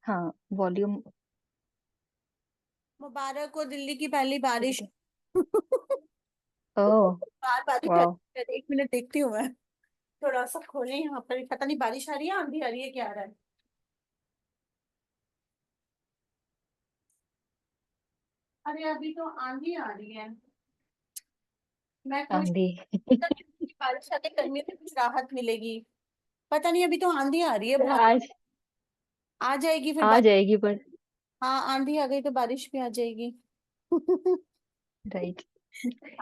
हाँ, वॉल्यूम। मुबारक हो दिल्ली की पहली बारिश। ठीक है। ओह। बार बारिश आ वाह। रही है, 1 मिनट देखती हूँ मैं। थोड़ा सा खोले यहाँ पर, पता नहीं बारिश आ रही है, आंधी आ रही है, क्या आ रहा है। अरे अभी तो आंधी आ रही है। मैं खुश आंधी। कि बारिश आके गर्मी से कुछ राहत मिलेगी। पता नहीं, अभी तो आंधी आ रही है बहुत। आज आ जाएगी फिर आ बारिश। जाएगी पर। हाँ, आंधी आ गई तो बारिश भी आ जाएगी। राइट।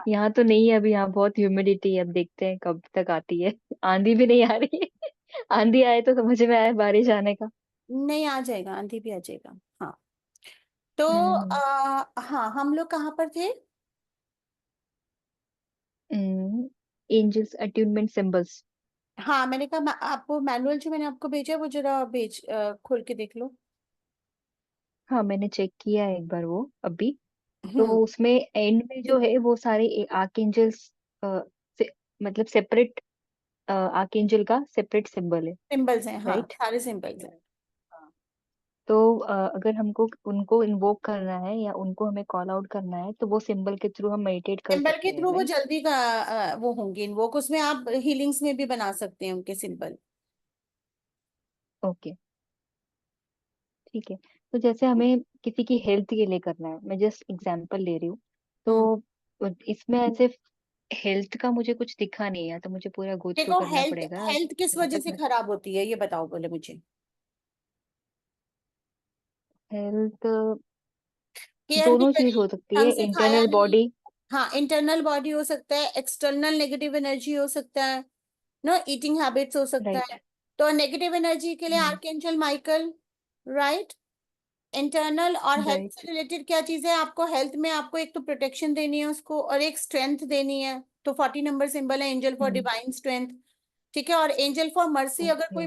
यहाँ तो नहीं है अभी, यहाँ बहुत ह्यूमिडिटी है, अब देखते हैं कब तक आती है। आंधी भी नहीं आ रही है। आंधी आए तो समझ में आए बारिश आने का। नहीं, आ जाएगा, आंधी भी आ जाएगा। हाँ। तो हम्म। हाँ, हम लोग कहाँ पर थे? Angels attunement symbols. हाँ, मैंने कहा आपको मैनुअल जो मैंने आपको भेजा है वो जरा खोल के देख लो। हाँ, मैंने चेक किया है एक बार वो अभी। तो हम्म। उसमें एंड में जो है वो सारे आर्कएंजल्स, से, मतलब सेपरेट, आर्कएंजल का सेपरेट सिंबल है। सिंबल्स हैं, हाँ, राइट। सारे सिंबल्स हैं। तो अगर हमको उनको इन्वोक करना है या उनको हमें कॉल आउट करना है तो वो सिंबल के थ्रू हम मेडिटेट कर सिंबल के सकते हैं, थ्रू वो राइट। जल्दी का वो होंगे इन्वोक, उसमें आप हीलिंग्स में भी बना सकते हैं उनके सिंबल। ओके। ठीक है। तो जैसे हमें किसी की हेल्थ के लिए करना है, मैं जस्ट एग्जांपल ले रही हूँ। हम्म। तो इसमें ऐसे हेल्थ का मुझे कुछ दिखा नहीं है, तो मुझे पूरा गो थ्रू देखो, करना हेल्थ पड़ेगा हेल्थ किस जहाँ वजह तक से मैं। खराब होती है, ये बताओ बोले मुझे। हेल्थ केयर नहीं दोनों चीज करी, हो सकती है, ढंग से खाया इंटरनल नहीं। बॉडी। हाँ, इंटरनल बॉडी हो सकता है, एक्सटर्नल नेगेटिव एनर्जी हो सकता है, नो ईटिंग हैबिट्स हो सकता राइट। है। तो नेगेटिव एनर्जी के लिए आर्कएंजल माइकल, राइट। इंटरनल और हेल्थ राइट। से रिलेटेड क्या चीज है, आपको हेल्थ में आपको एक तो प्रोटेक्शन देनी है उसको, और एक स्ट्रेंथ देनी है। तो 40 नंबर सिंबल है एंजल फॉर डिवाइन स्ट्रेंथ। ठीक है, और एंजल फॉर मर्सी, अगर ओके। कोई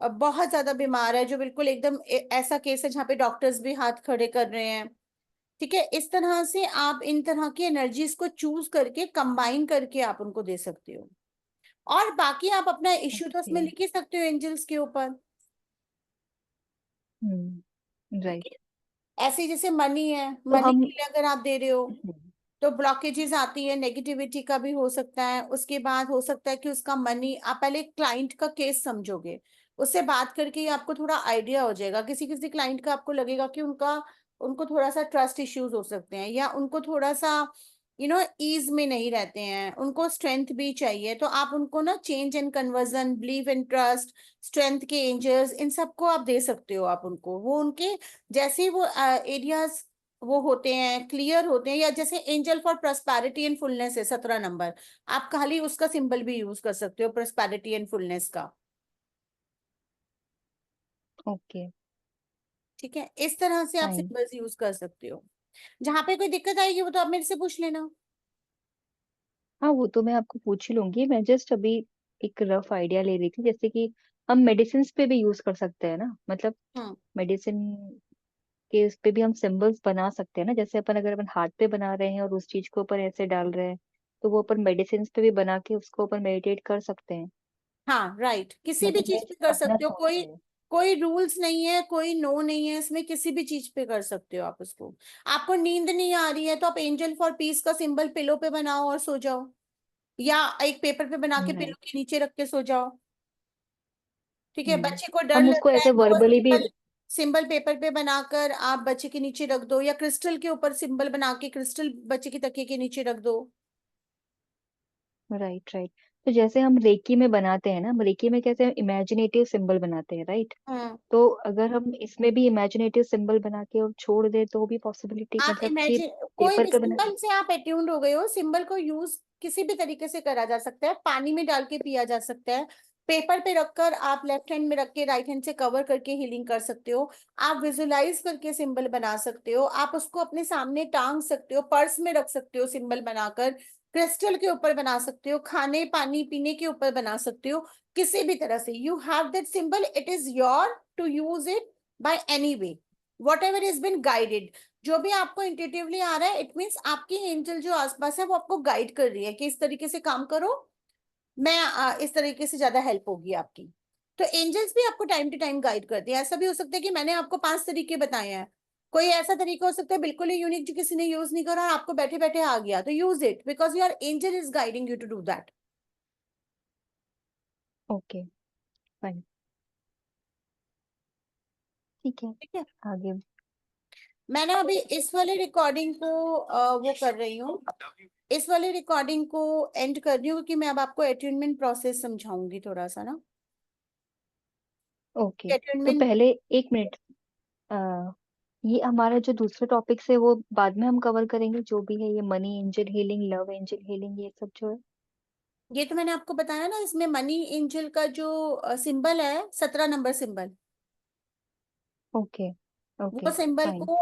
बहुत ज्यादा बीमार है, जो बिल्कुल एकदम ऐसा केस है जहाँ पे डॉक्टर्स भी हाथ खड़े कर रहे हैं। ठीक है, इस तरह से आप इन तरह की एनर्जीज को चूज करके कंबाइन करके आप उनको दे सकते हो। और बाकी आप अपना इश्यू तो ओके। उसमें लिख ही सकते हो एंजल्स के ऊपर। ठीक राइट। है, ऐसे जैसे मनी है, तो मनी हम। के लिए अगर आप दे रहे हो हम्म। तो ब्लॉकेजेस आती है, नेगेटिविटी का भी हो सकता है। उसके बाद हो सकता है कि उसका मनी, आप पहले क्लाइंट का केस समझोगे, उससे बात करके ही आपको थोड़ा आइडिया हो जाएगा। किसी किसी क्लाइंट का आपको लगेगा कि उनका उनको थोड़ा सा ट्रस्ट इश्यूज हो सकते हैं, या उनको थोड़ा सा ईज में नहीं रहते हैं, उनको स्ट्रेंथ भी चाहिए। तो आप उनको ना change and conversion, believe and trust, strength के एंजल्स, इन सबको आप दे सकते हो। आप उनको वो उनके जैसे ही वो एरियाज वो होते हैं, क्लियर होते हैं, या जैसे angel for prosperity and fullness है 17 नंबर, आप खाली उसका सिंबल भी यूज कर सकते हो, प्रॉस्पैरिटी एंड फुलनेस का। ओके। ठीक है, इस तरह से आप फाइन। सिंबल्स यूज कर सकते हो। जहां पे कोई दिक्कत आएगी वो तो आप मेरे से पूछ लेना। हाँ, वो तो मैं आपको पूछ ही लूंगी। मैं जस्ट अभी एक रफ आइडिया ले रही थी, जैसे कि हम मेडिसिन पे भी यूज कर सकते हैं ना, मतलब हम्म। मेडिसिन के उस पे भी हम सिंबल्स बना सकते हैं ना। जैसे अपन अगर अपन हाथ पे बना रहे हैं और उस चीज को ऊपर ऐसे डाल रहे हैं, तो वो अपन मेडिसिन पे भी बना के उसको ऊपर मेडिटेट कर सकते हैं। हाँ, राइट, किसी भी मतलब चीज ये पे कर अपना सकते हो। थॉट कोई है। कोई रूल्स नहीं है, कोई नो नहीं है इसमें, किसी भी चीज पे कर सकते हो आप उसको। आपको नींद नहीं आ रही है तो आप एंजल फॉर पीस का सिंबल पिलो पे बनाओ और सो जाओ, या एक पेपर पे बना के पिलो राइट। के नीचे रख के सो जाओ। ठीक है, हम्म। बच्चे को डर हम लग उसको रहा है ऐसे तो वो वर्बली भी। सिंबल सिंबल पेपर पे बनाकर आप बच्चे के नीचे रख दो, या क्रिस्टल के ऊपर सिंबल बना के क्रिस्टल बच्चे की तकिए के नीचे रख दो। Right, right. तो जैसे हम रेकी में बनाते हैं ना, हम रेकी में कैसे इमेजिनेटिव सिंबल बनाते हैं, राइट। हम्म। तो अगर हम इसमें भी इमेजिनेटिव सिंबल बना के और छोड़ दे तो भी पॉसिबिलिटी, आप मतलब कि इमेजिन, कोई पेपर भी पे बना। सिंबल से आप अट्यून्ड हो गए हो, सिंबल को यूज किसी भी तरीके से करा जा सकता है। पानी में डाल के पिया जा सकता है, पेपर पे रखकर आप लेफ्ट हैंड में रख के राइट हैंड से कवर करके हीलिंग कर सकते हो। आप विजुलाइज करके सिंबल बना सकते हो, आप उसको अपने सामने टांग सकते हो, पर्स में रख सकते हो सिंबल बनाकर, क्रिस्टल के ऊपर बना सकते हो, खाने पानी पीने के ऊपर बना सकते हो। किसी भी तरह से you have that symbol, it is your to use it by any way, whatever is been guided. जो भी आपको इंट्यूटिवली आ रहा है, इट मीन्स आपकी एंजल जो आसपास है वो आपको गाइड कर रही है कि इस तरीके से काम करो, मैं इस तरीके से ज्यादा हेल्प होगी आपकी। तो एंजल्स भी आपको टाइम टू टाइम गाइड करते हैं। ऐसा भी हो सकता है कि मैंने आपको 5 तरीके बताए हैं, कोई ऐसा तरीका हो सकता है बिल्कुल ही यूनिक जो किसी ने यूज नहीं करा और आपको बैठे बैठे आ गया, तो use it because your angel is guiding you to do that. Okay, fine. ठीक है, ठीक है। आगे। मैं ना अभी इस वाले रिकॉर्डिंग को वो कर रही हूँ, इस वाले रिकॉर्डिंग को एंड कर रही हूँ, क्योंकि मैं अब आपको अटेन्मेंट प्रोसेस समझाऊंगी थोड़ा सा ना। ओके, तो अटेन्मेंट। पहले 1 मिनट। आ, ये हमारा जो दूसरा टॉपिक है वो बाद में हम कवर करेंगे, जो भी है ये money angel healing, love angel healing, ये सब जो है। ये तो मैंने आपको बताया ना, इसमें मनी एंजल का जो सिंबल है, 17 नंबर सिंबल, ओके। वो ओके, सिंबल फाइन। को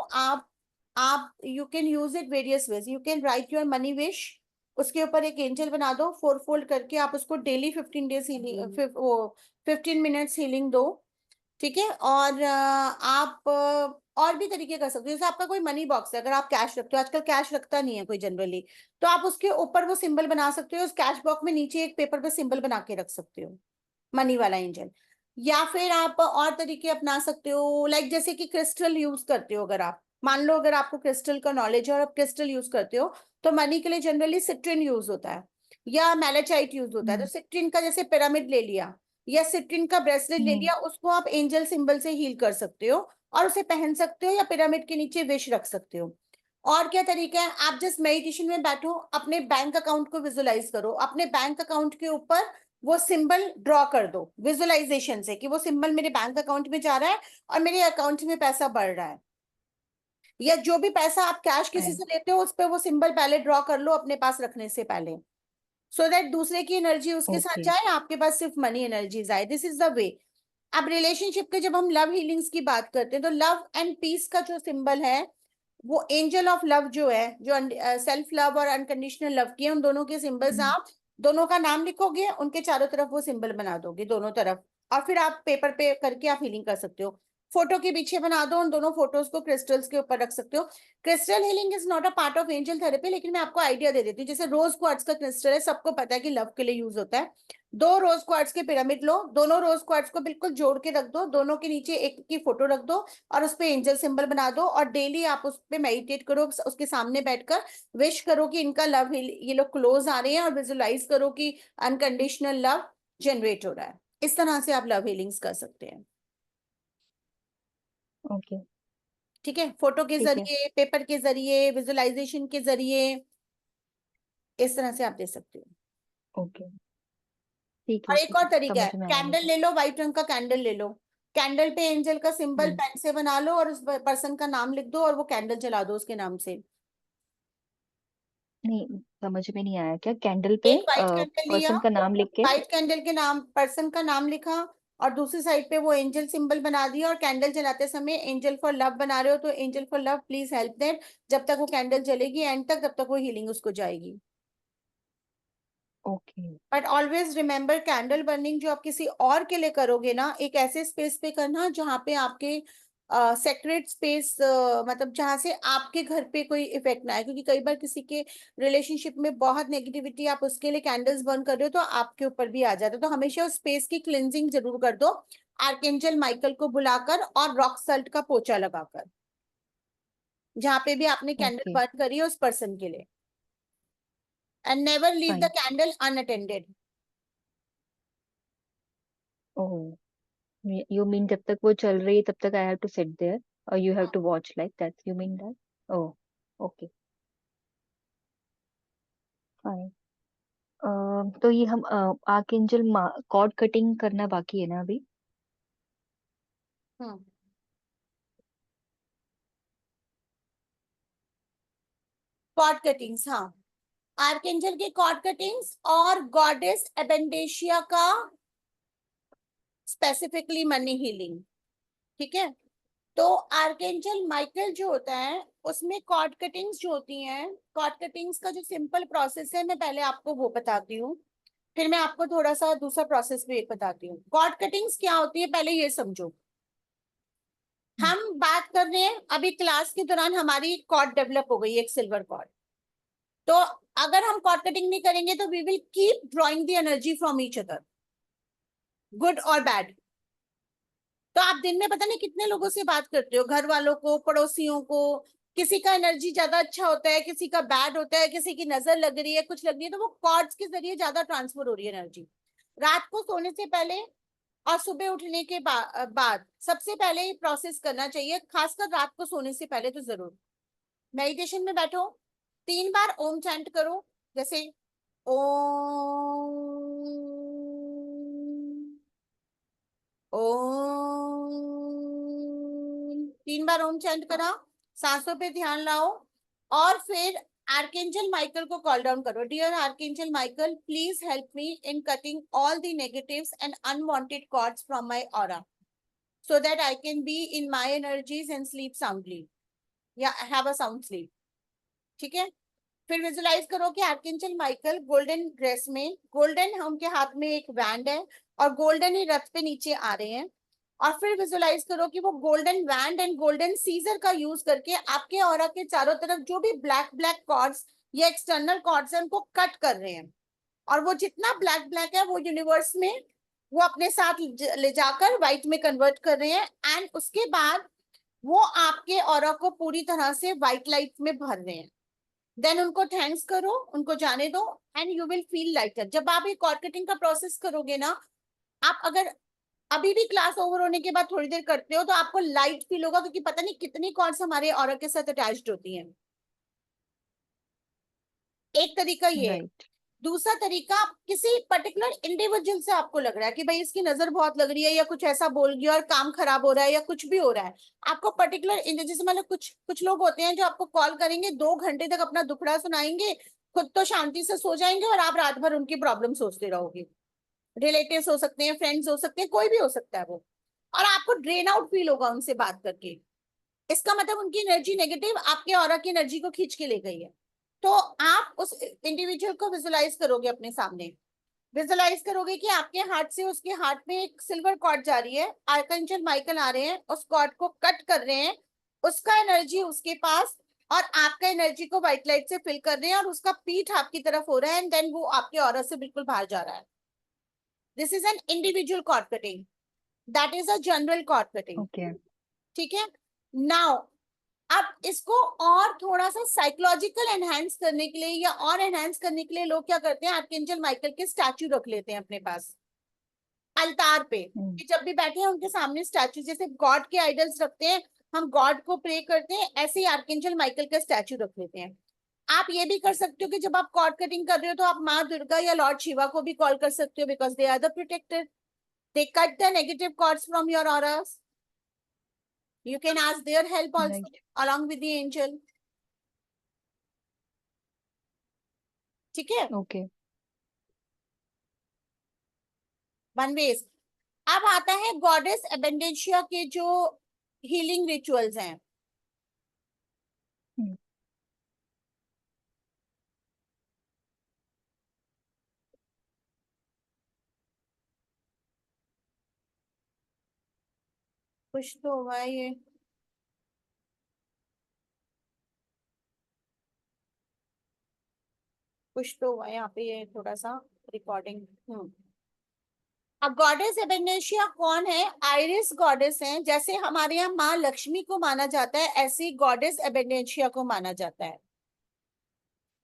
आप you can use it various ways. You can write your money wish, उसके ऊपर एक एंजल बना दो, 4 फोल्ड करके आप उसको डेली 15 डेज हीलिंग, वो 15 मिनट्स हीलिंग दो। ठीक है। और आप और भी तरीके कर सकते हो। जैसे आपका कोई मनी बॉक्स है, अगर आप कैश रखते हो, आजकल कैश रखता नहीं है कोई जनरली, तो आप उसके ऊपर वो सिंबल बना सकते हो, उस कैश बॉक्स में नीचे एक पेपर पे सिंबल बना के रख सकते हो, मनी वाला एंजल। या फिर आप और तरीके अपना सकते हो, लाइक जैसे कि क्रिस्टल यूज करते हो, अगर आप मान लो अगर आपको क्रिस्टल का नॉलेज है और आप क्रिस्टल यूज करते हो, तो मनी के लिए जनरली सिट्रिन यूज होता है या मैलेचाइट यूज होता है। तो हम्म। सिट्रिन का जैसे पिरामिड ले लिया या सिट्रिन का ब्रेसलेट ले हम्म। लिया, उसको आप एंजल सिंबल से हील कर सकते हो और उसे पहन सकते हो, या पिरामिड के नीचे विश रख सकते हो। और क्या तरीका है, आप जिस मेडिटेशन में बैठो, अपने बैंक अकाउंट को विजुलाइज करो, अपने बैंक अकाउंट के ऊपर वो सिंबल ड्रॉ कर दो विजुअलाइजेशन से कि वो सिंबल मेरे बैंक अकाउंट में जा रहा है और मेरे अकाउंट में पैसा बढ़ रहा है। या जो भी पैसा आप कैश किसी फाइन। से लेते हो, उस पर वो सिंबल पहले ड्रॉ कर लो अपने पास रखने से पहले, सो दैट दूसरे की एनर्जी उसके साथ ओके। जाए, आपके पास सिर्फ मनी एनर्जी जाए। This is the way. अब रिलेशनशिप के जब हम लव हीलिंग्स की बात करते हैं, तो लव एंड पीस का जो सिंबल है, वो एंजल ऑफ लव जो है, जो सेल्फ लव और अनकंडीशनल लव की है, उन दोनों के सिंबल्स हम्म। आप दोनों का नाम लिखोगे, उनके चारों तरफ वो सिंबल बना दोगे दोनों तरफ, और फिर आप पेपर पे करके आप हीलिंग कर सकते हो। फोटो के पीछे बना दो, उन दोनों फोटोज को क्रिस्टल्स के ऊपर रख सकते हो। Crystal healing is not a part of angel therapy, लेकिन मैं आपको आइडिया दे देती हूँ। जैसे रोज क्वार्ट्ज का क्रिस्टल है, सबको पता है कि लव के लिए यूज होता है। 2 रोज क्वार्ट्ज के पिरामिड लो, दोनों रोज क्वार्ट्ज को बिल्कुल जोड़ के रख दो, दोनों के नीचे एक की फोटो रख दो और उस पे एंजल सिंबल बना दो, और डेली आप उस पे मेडिटेट करो, उसके सामने बैठकर विश करो कि इनका लव, ये लोग क्लोज आ रहे हैं, और विजुलाइज करो कि अनकंडीशनल लव जनरेट हो रहा है। इस तरह से आप लव हीलिंग्स कर सकते हैं। ओके। ठीक है, फोटो के ठीक है। जरिए, पेपर के जरिए, विजुलाइजेशन के जरिए, इस तरह से आप दे सकते हो। ओके। ठीक और है, एक ठीक और है, तरीका है, समझ में आया कैंडल मुझे। ले लो, व्हाइट रंग का कैंडल ले लो, कैंडल पे एंजल का सिंबल हम्म। पेन से बना लो और उस पर्सन का नाम लिख दो और वो कैंडल जला दो उसके नाम से। नहीं, समझ में नहीं आया, क्या कैंडल पे एक व्हाइट कैंडल लिया, पर्सन का नाम लिख के? व्हाइट कैंडल के नाम, पर्सन का नाम लिखा, और दूसरी साइड पे वो एंजल सिंबल बना दिया, और कैंडल जलाते समय एंजल फॉर लव बना रहे हो, तो angel for love please help them, जब तक वो कैंडल जलेगी एंड तक, तब तक वो हीलिंग उसको जाएगी। Okay. But always remember, candle burning जो आप किसी और के लिए करोगे ना, एक ऐसे स्पेस पे करना जहाँ पे आपके सेक्रेट स्पेस, मतलब जहाँ से आपके घर पे कोई इफेक्ट ना आए, क्योंकि कई बार किसी के रिलेशनशिप में बहुत नेगेटिविटी, आप उसके लिए कैंडल्स बर्न कर रहे हो तो आपके ऊपर भी आ जाता है। तो हमेशा उस स्पेस की क्लिनजिंग जरूर कर दो, आर्केंजल माइकल को बुलाकर और रॉक सल्ट का पोचा लगाकर, जहाँ पे भी आपने कैंडल ओके, बर्न करी है उस पर्सन के लिए। And never leave the fine. Candle unattended. Oh, you mean जब तक वो चल रही है तब तक I have to sit there और you have to watch, like that you mean that? Oh, okay, fine. तो ये हम आर्कएंजल कॉर्ड कटिंग करना बाकी है ना अभी? हम्म। कॉर्ड कटिंग्स, हाँ, आर्केंजल के कॉर्ड कटिंग्स और गॉडेस एबेंडेशिया का स्पेसिफिकली मनी हीलिंग। ठीक है। तो आर्केंजल माइकल जो होता है, उसमें कॉर्ड कटिंग्स जो होती हैं, कॉर्ड कटिंग्स का जो सिंपल प्रोसेस है, मैं पहले आपको वो बताती हूँ, फिर मैं आपको थोड़ा सा दूसरा प्रोसेस भी एक बताती हूँ। कॉर्ड कटिंग्स क्या होती है पहले ये समझो। हम्म। हम बात कर रहे हैं अभी क्लास के दौरान हमारी कॉर्ड डेवलप हो गई, एक सिल्वर कॉर्ड। तो अगर हम कॉर्ड कटिंग नहीं करेंगे तो we will keep drawing the energy from each other, good और बैड। तो आप दिन में पता नहीं कितने लोगों से बात करते हो, घर वालों को, पड़ोसियों को, किसी का एनर्जी ज्यादा अच्छा होता है, किसी का बैड होता है, किसी की नजर लग रही है, कुछ लग रही है, तो वो कॉर्ड्स के जरिए ज्यादा ट्रांसफर हो रही है एनर्जी। रात को सोने से पहले और सुबह उठने के बाद सबसे पहले ही प्रोसेस करना चाहिए, खासकर रात को सोने से पहले तो जरूर मेडिटेशन में बैठो, 3 बार ओम चैंट करो, जैसे ओम, ओम, 3 बार ओम चैंट करा, सांसों पे ध्यान लाओ, और फिर आर्केंजल माइकल को कॉल डाउन करो, dear archangel Michael, please help me in cutting all the negatives and unwanted cords from my aura so that I can be in my energies and sleep soundly, या have a sound sleep। ठीक है, फिर visualise करो कि archangel Michael golden dress में, golden उनके हाथ में एक वैंड है और गोल्डन ही रथ पे नीचे आ रहे हैं, और फिर विजुलाइज करो कि वो golden wand and golden scissor का यूज करके आपके ऑरा के चारों तरफ जो भी ब्लैक ब्लैक कॉर्ड्स या एक्सटर्नल कॉर्ड्स हैं उनको कट कर रहे हैं, और वो जितना ब्लैक ब्लैक है वो यूनिवर्स में वो अपने साथ ले जाकर व्हाइट में कन्वर्ट कर रहे हैं, एंड उसके बाद वो आपके ऑरा को पूरी तरह से व्हाइट लाइट में भर रहे हैं। देन उनको थैंक्स करो, उनको जाने दो, and you will feel lighter. जब आप ये कॉर्ड कटिंग का प्रोसेस करोगे ना, आप अगर अभी भी क्लास ओवर होने के बाद थोड़ी देर करते हो तो आपको लाइट फील होगा, क्योंकि पता नहीं कितनी कॉर्ड्स हमारे ऑरा के साथ अटैच्ड होती हैं। एक तरीका ये है। राइट। दूसरा तरीका, किसी पर्टिकुलर इंडिविजुअल से आपको लग रहा है कि भाई इसकी नजर बहुत लग रही है, या कुछ ऐसा बोल गया और काम खराब हो रहा है, या कुछ भी हो रहा है, आपको पर्टिकुलर जैसे मतलब कुछ कुछ लोग होते हैं जो आपको कॉल करेंगे, 2 घंटे तक अपना दुखड़ा सुनाएंगे, खुद तो शांति से सो जाएंगे और आप रात भर उनकी प्रॉब्लम सोचते रहोगे। रिलेटिव्स हो सकते हैं, फ्रेंड्स हो सकते हैं, कोई भी हो सकता है वो, और आपको ड्रेन आउट फील होगा उनसे बात करके। इसका मतलब उनकी एनर्जी नेगेटिव आपके ऑरा की एनर्जी को खींच के ले गई है। तो आप उस इंडिविजुअल को विजुलाइज करोगे अपने सामने, विजुलाइज करोगे कि आपके हार्ट से उसके हार्ट में एक सिल्वर कॉर्ड जा रही है, आर्कएंजल माइकल आ रहे हैं, उस कॉर्ड को कट कर रहे हैं, उसका एनर्जी उसके पास और आपका एनर्जी को व्हाइट लाइट से फिल कर रहे हैं, और उसका पीठ आपकी तरफ हो रहा है, एंड देन वो आपके ऑरा से बिल्कुल बाहर जा रहा है। This is an individual cord cutting, that is a general cord cutting. Okay. ठीक है, नाउ अब इसको और थोड़ा सा साइकोलॉजिकल एनहांस करने के लिए या और एनहांस करने के लिए लोग क्या करते हैं, आर्कएंजल माइकल के स्टैचू रख लेते हैं अपने पास अल्तार पे, कि जब भी बैठे हैं उनके सामने स्टैचू, जैसे गॉड के आइडल्स रखते हैं, हम गॉड को प्रे करते हैं, ऐसे ही आर्कएंजल माइकल का स्टैचू रख लेते हैं। आप ये भी कर सकते हो कि जब आप कॉर्ड कटिंग कर रहे हो तो आप माँ दुर्गा या लॉर्ड शिवा को भी कॉल कर सकते हो, because they are the protector, they cut the negative cords from your auras. You can ask their help also right. along with the angel। ठीक है, ओके। One veg. अब आता है गॉडेस एबेंडेंशिया के जो हीलिंग रिचुअल्स हैं। कुछ तो हुआ है ये, कुछ तो हुआ है यहाँ पे, ये थोड़ा सा रिकॉर्डिंग। अब गॉडेस एबेंडेंशिया कौन है? आयरिस गॉडेस हैं, जैसे हमारे यहाँ माँ लक्ष्मी को माना जाता है, ऐसे गॉडेस एबेंडेंशिया को माना जाता है।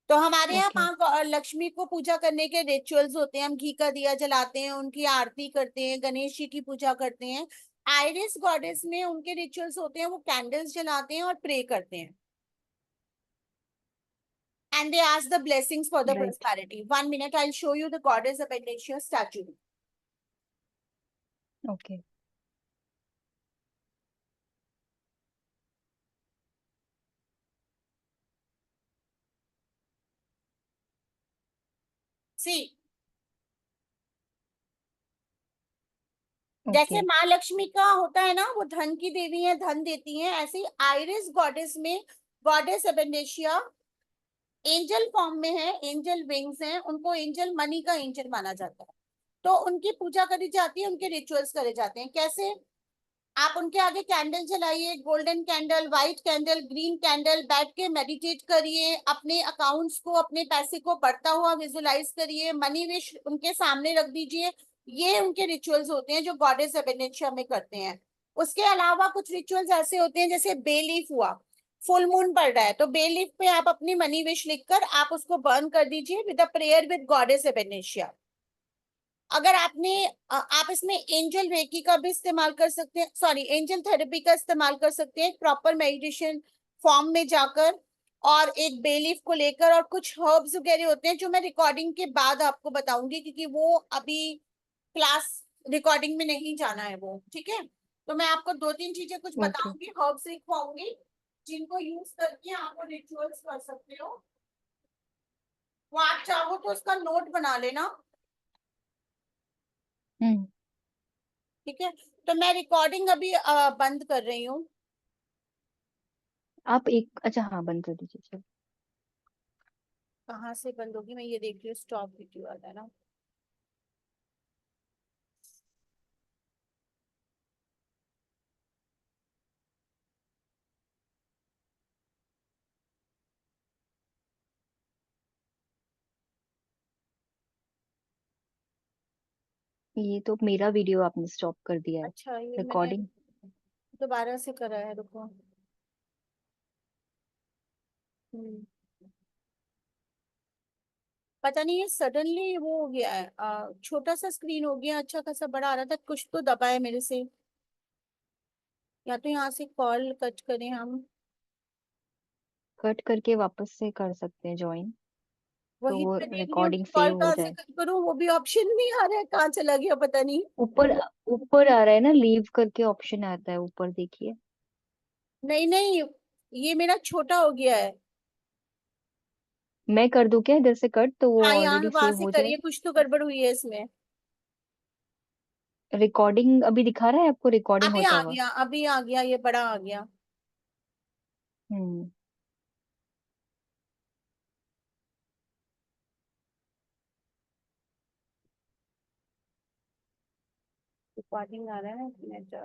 तो हमारे यहाँ ओके। माँ लक्ष्मी को पूजा करने के रिचुअल्स होते हैं, हम घी का दिया जलाते हैं, उनकी आरती करते हैं, गणेश जी की पूजा करते हैं। आयरिस गॉडेस में उनके रिचुअल्स होते हैं, वो कैंडल्स जलाते हैं और प्रे करते हैं, and they ask the blessings for the right. prosperity। 1 minute, I'll show you the goddess Appendicious statue। Okay. See, okay. जैसे माँ लक्ष्मी का होता है ना, वो धन की देवी है, धन देती है, ऐसे ही आयरिस गॉडेस में गॉडेस एबेंडेशिया एंजल फॉर्म में है, एंजल विंग्स हैं, उनको एंजल मनी का एंजल माना जाता है। तो उनकी पूजा करी जाती है, उनके रिचुअल्स करे जाते हैं। कैसे? आप उनके आगे कैंडल जलाइए, golden candle, white candle, green candle, बैठ के मेडिटेट करिए, अपने अकाउंट्स को, अपने पैसे को बढ़ता हुआ विजुलाइज करिए, मनी विश उनके सामने रख दीजिए। ये उनके रिचुअल्स होते हैं जो गॉडेस एबेंडेंशिया में करते हैं। उसके अलावा कुछ रिचुअल्स ऐसे होते हैं, जैसे बे लीफ हुआ, फुल मून पड़ रहा है तो बे लीफ पे आप अपनी मनी विश लिखकर आप उसको बर्न कर दीजिए with a prayer with goddess Abenesia. अगर आप इसमें एंजल रेकी का भी इस्तेमाल कर सकते हैं, सॉरी एंजल थेरेपी का इस्तेमाल कर सकते हैं प्रॉपर मेडिटेशन फॉर्म में जाकर, और एक बेलीफ को लेकर, और कुछ हर्ब्स वगैरह होते हैं जो मैं रिकॉर्डिंग के बाद आपको बताऊंगी, क्योंकि वो अभी क्लास रिकॉर्डिंग में नहीं जाना है वो, ठीक है। तो मैं आपको दो तीन चीजें कुछ ओके। बताऊंगी, हर्ब्स लिखवाऊंगी, जिनको यूज करके आप वो रिचुअल्स कर सकते हो। वो आप चाहो तो उसका नोट बना लेना, हम्म। ठीक है। तो मैं रिकॉर्डिंग अभी बंद कर रही हूँ। आप एक, अच्छा हाँ, बंद कर दीजिए, चलो। कहाँ से बंद होगी, मैं ये देख रही हूँ, स्टॉप वीडियो वाला है ना। ये तो मेरा वीडियो आपने स्टॉप कर दिया है, अच्छा, ये मैंने रिकॉर्डिंग। दोबारा से करा है, रुको। हम्म, पता नहीं, ये सडनली वो हो गया है, छोटा सा स्क्रीन हो गया, अच्छा खासा बड़ा आ रहा था, कुछ तो दबा है मेरे से। या तो यहाँ से कॉल कट करें हम। कट करके वापस से कर सकते हैं ज्वाइन, तो वही वो तो मैं देख रही हूँ कि रिकॉर्डिंग कॉल सेव हो कहाँ से जाए। कट करूँ, वो भी ऑप्शन नहीं आ रहा है, कहाँ चला गया पता नहीं। ऊपर, ऊपर आ रहा है ना, लीव करके ऑप्शन आता है ऊपर, देखिए। नहीं नहीं, ये मेरा छोटा हो गया है। मैं कर दूं क्या इधर से कट, तो वो हाँ, यहाँ ऑलरेडी वहां सेव से हो करिए, जाएगा। कुछ तो गड़बड़ हुई है इसमें। रिकॉर्डिंग अभी दिखा रहा है आपको, रिकॉर्डिंग अभी होता आ हुआ। गया, अभी आ गया, ये बड़ा आ गया। हम्म। रिकॉर्डिंग आ रहा है, एक मिनट।